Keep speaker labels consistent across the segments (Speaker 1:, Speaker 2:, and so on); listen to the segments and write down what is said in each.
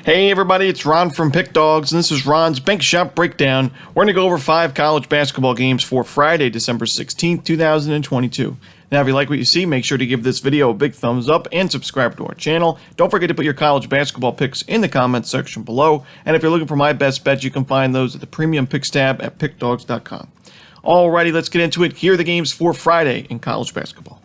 Speaker 1: Hey everybody, it's Ron from Pick Dawgz, and this is Ron's Bank Shop Breakdown. We're going to go over 5 college basketball games for Friday, December 16th, 2022. Now, if you like what you see, make sure to give this video a big thumbs up and subscribe to our channel. Don't forget to put your college basketball picks in the comments section below. And if you're looking for my best bets, you can find those at the Premium Picks tab at pickdawgz.com. Alrighty, let's get into it. Here are the games for Friday in college basketball.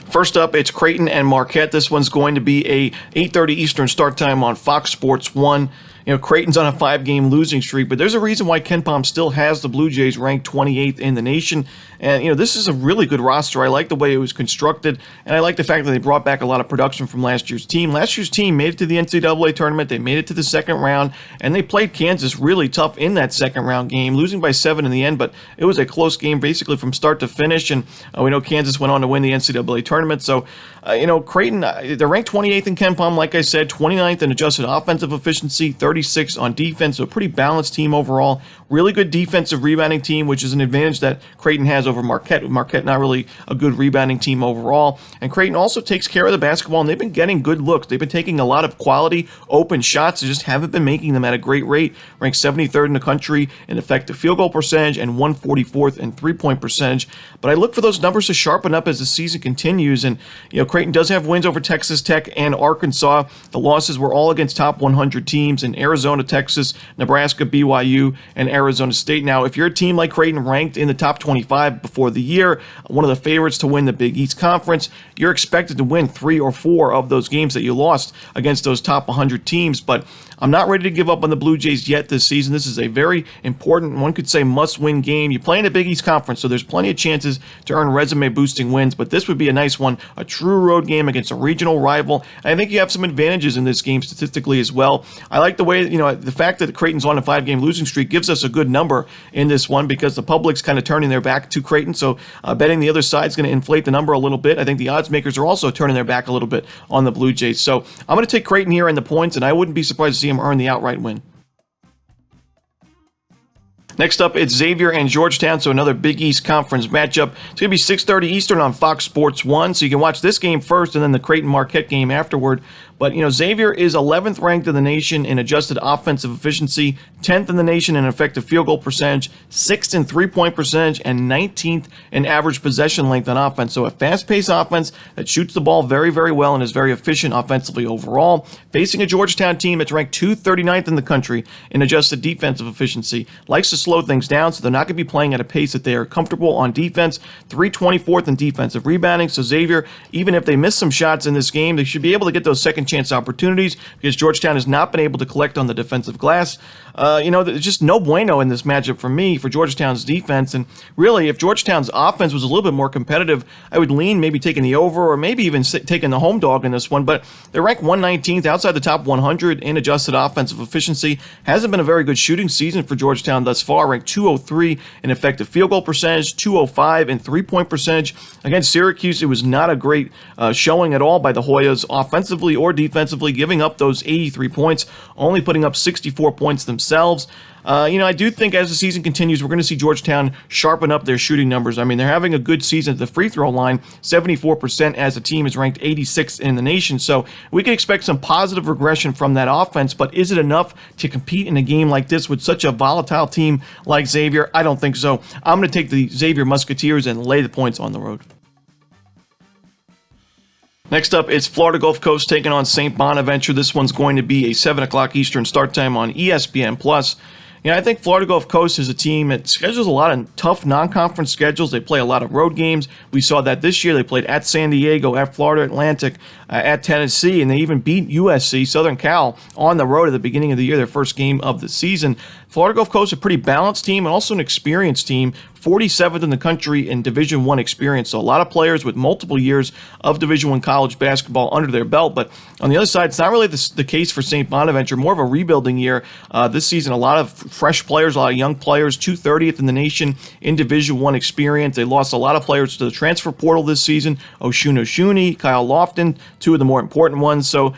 Speaker 1: First up, it's Creighton and Marquette. This one's going to be a 8:30 Eastern start time on Fox Sports 1. You know, Creighton's on a 5-game losing streak, but there's a reason why KenPom still has the Blue Jays ranked 28th in the nation. And, this is a really good roster. I like the way it was constructed, and I like the fact that they brought back a lot of production from last year's team. Last year's team made it to the NCAA tournament. They made it to the second round, and they played Kansas really tough in that second round game, losing by 7 in the end, but it was a close game basically from start to finish, and we know Kansas went on to win the NCAA tournament. So, Creighton, they're ranked 28th in KenPom, like I said, 29th in adjusted offensive efficiency, 36 on defense, so a pretty balanced team overall. Really good defensive rebounding team, which is an advantage that Creighton has over Marquette. Marquette not really a good rebounding team overall. And Creighton also takes care of the basketball, and they've been getting good looks. They've been taking a lot of quality open shots. They just haven't been making them at a great rate. Ranked 73rd in the country in effective field goal percentage and 144th in three-point percentage. But I look for those numbers to sharpen up as the season continues. And, Creighton does have wins over Texas Tech and Arkansas. The losses were all against top 100 teams in Arizona, Texas, Nebraska, BYU, and Arizona State. Now, if you're a team like Creighton ranked in the top 25 before the year, one of the favorites to win the Big East Conference, you're expected to win 3 or 4 of those games that you lost against those top 100 teams. But I'm not ready to give up on the Blue Jays yet this season. This is a very important, one could say must-win game. You play in the Big East Conference, so there's plenty of chances to earn resume-boosting wins, but this would be a nice one, a true road game against a regional rival. And I think you have some advantages in this game statistically as well. I like the way, the fact that Creighton's on a 5-game losing streak gives us a good number in this one because the public's kind of turning their back to Creighton, so betting the other side is going to inflate the number a little bit. I think the odds makers are also turning their back a little bit on the Blue Jays. So I'm going to take Creighton here in the points, and I wouldn't be surprised to see them earn the outright win. Next up, it's Xavier and Georgetown, so another Big East Conference matchup. It's going to be 6:30 Eastern on Fox Sports 1, so you can watch this game first and then the Creighton-Marquette game afterward. But, Xavier is 11th ranked in the nation in adjusted offensive efficiency, 10th in the nation in effective field goal percentage, 6th in three-point percentage, and 19th in average possession length on offense. So a fast-paced offense that shoots the ball very, very well and is very efficient offensively overall. Facing a Georgetown team that's ranked 239th in the country in adjusted defensive efficiency. Likes to slow things down, so they're not going to be playing at a pace that they are comfortable on defense. 324th in defensive rebounding. So Xavier, even if they miss some shots in this game, they should be able to get those second chance opportunities because Georgetown has not been able to collect on the defensive glass. There's just no bueno in this matchup for me for Georgetown's defense. And really, if Georgetown's offense was a little bit more competitive, I would lean maybe taking the over or maybe even taking the home dog in this one. But they're ranked 119th outside the top 100 in adjusted offensive efficiency. Hasn't been a very good shooting season for Georgetown thus far. Ranked 203 in effective field goal percentage, 205 in three-point percentage. Against Syracuse, it was not a great showing at all by the Hoyas offensively or defensively, giving up those 83 points, only putting up 64 points themselves. I do think as the season continues, we're going to see Georgetown sharpen up their shooting numbers. I mean, they're having a good season at the free throw line. 74% as a team is ranked 86th in the nation. So we can expect some positive regression from that offense, but is it enough to compete in a game like this with such a volatile team like Xavier? I don't think so. I'm going to take the Xavier Musketeers and lay the points on the road. Next up, it's Florida Gulf Coast taking on St. Bonaventure. This one's going to be a 7 o'clock Eastern start time on ESPN+. I think Florida Gulf Coast is a team that schedules a lot of tough non-conference schedules. They play a lot of road games. We saw that this year. They played at San Diego, at Florida Atlantic, at Tennessee, and they even beat USC, Southern Cal, on the road at the beginning of the year, their first game of the season. Florida Gulf Coast, a pretty balanced team and also an experienced team. 47th in the country in Division I experience. So a lot of players with multiple years of Division I college basketball under their belt. But on the other side, it's not really the case for St. Bonaventure. More of a rebuilding year this season. A lot of fresh players, a lot of young players. 230th in the nation in Division I experience. They lost a lot of players to the transfer portal this season. Oshuni, Kyle Lofton, two of the more important ones. So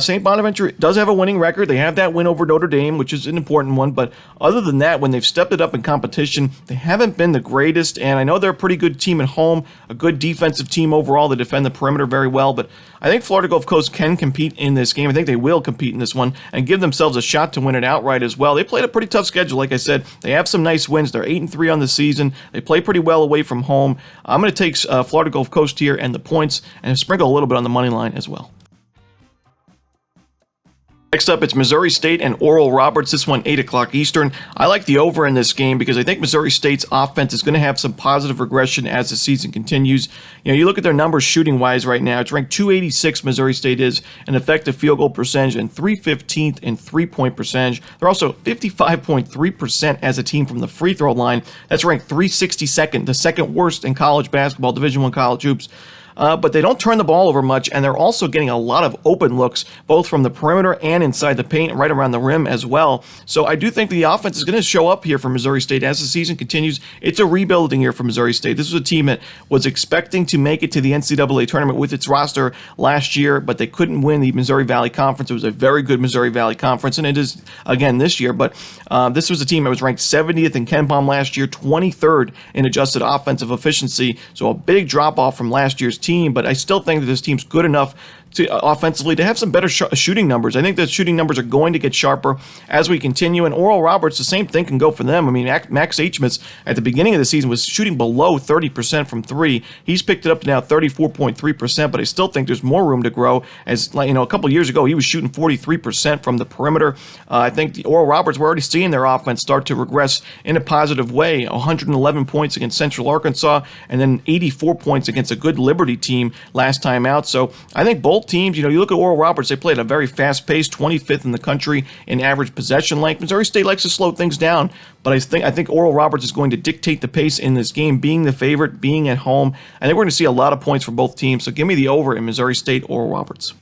Speaker 1: St. Bonaventure does have a winning record. They have that win over Notre Dame, which is an important one. But other than that, when they've stepped it up in competition, they haven't been the greatest, and I know they're a pretty good team at home, a good defensive team overall. They defend the perimeter very well, but I think Florida Gulf Coast can compete in this game. I think they will compete in this one and give themselves a shot to win it outright as well. They played a pretty tough schedule, like I said. They have some nice wins. They're 8-3 on the season. They play pretty well away from home. I'm going to take Florida Gulf Coast here and the points and sprinkle a little bit on the money line as well. Next up, it's Missouri State and Oral Roberts. This one, 8 o'clock Eastern. I like the over in this game because I think Missouri State's offense is going to have some positive regression as the season continues. You know, you look at their numbers shooting-wise right now. It's ranked 286, Missouri State is, an effective field goal percentage, and 315th in three-point percentage. They're also 55.3% as a team from the free throw line. That's ranked 362nd, the second worst in college basketball, Division I college hoops. But they don't turn the ball over much, and they're also getting a lot of open looks, both from the perimeter and inside the paint, right around the rim as well. So I do think the offense is going to show up here for Missouri State as the season continues. It's a rebuilding year for Missouri State. This was a team that was expecting to make it to the NCAA tournament with its roster last year, but they couldn't win the Missouri Valley Conference. It was a very good Missouri Valley Conference, and it is again this year. But this was a team that was ranked 70th in KenPom last year, 23rd in adjusted offensive efficiency. So a big drop-off from last year's team, but I still think that this team's good enough to offensively to have some better shooting numbers. I think the shooting numbers are going to get sharper as we continue. And Oral Roberts, the same thing can go for them. I mean, Max Hmitz at the beginning of the season was shooting below 30% from three. He's picked it up to now 34.3%, but I still think there's more room to grow. As a couple of years ago, he was shooting 43% from the perimeter. I think the Oral Roberts, we're already seeing their offense start to regress in a positive way. 111 points against Central Arkansas, and then 84 points against a good Liberty team last time out. So I think both teams, you look at Oral Roberts, they play at a very fast pace, 25th in the country in average possession length. Missouri State likes to slow things down, but I think Oral Roberts is going to dictate the pace in this game, being the favorite, being at home. I think we're going to see a lot of points from both teams, so give me the over in Missouri State, Oral Roberts.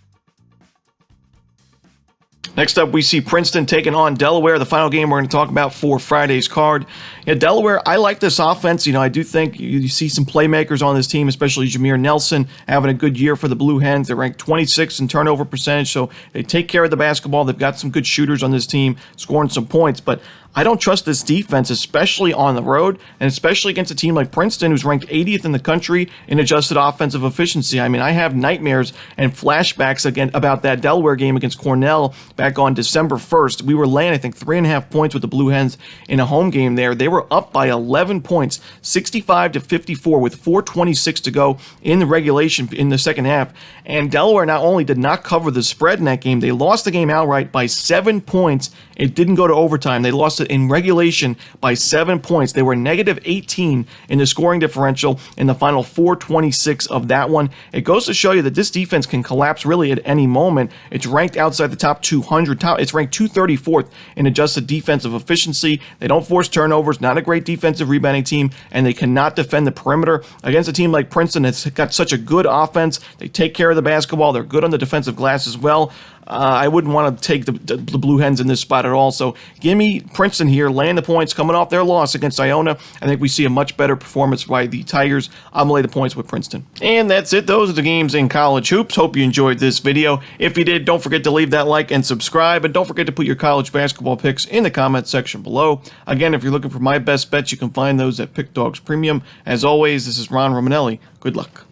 Speaker 1: Next up, we see Princeton taking on Delaware, the final game we're going to talk about for Friday's card. Yeah, Delaware, I like this offense. I do think you see some playmakers on this team, especially Jameer Nelson, having a good year for the Blue Hens. They're ranked 26th in turnover percentage, so they take care of the basketball. They've got some good shooters on this team, scoring some points, but I don't trust this defense, especially on the road, and especially against a team like Princeton, who's ranked 80th in the country in adjusted offensive efficiency. I mean, I have nightmares and flashbacks again about that Delaware game against Cornell back on December 1st. We were laying, I think, 3.5 points with the Blue Hens in a home game there. They were up by 11 points, 65-54, with 4:26 to go in the regulation in the second half. And Delaware not only did not cover the spread in that game, they lost the game outright by 7 points. It didn't go to overtime. They lost it in regulation by 7 points. They were negative 18 in the scoring differential in the final 4:26 of that one. It goes to show you that this defense can collapse really at any moment. It's ranked outside the top 200. It's ranked 234th in adjusted defensive efficiency. They don't force turnovers, not a great defensive rebounding team, and they cannot defend the perimeter. Against a team like Princeton that's got such a good offense, they take care of the basketball. They're good on the defensive glass as well. I wouldn't want to take the Blue Hens in this spot at all. So give me Princeton here, laying the points, coming off their loss against Iona. I think we see a much better performance by the Tigers. I'm going to lay the points with Princeton. And that's it. Those are the games in college hoops. Hope you enjoyed this video. If you did, don't forget to leave that like and subscribe. And don't forget to put your college basketball picks in the comment section below. Again, if you're looking for my best bets, you can find those at Pick Dawgz Premium. As always, this is Ron Romanelli. Good luck.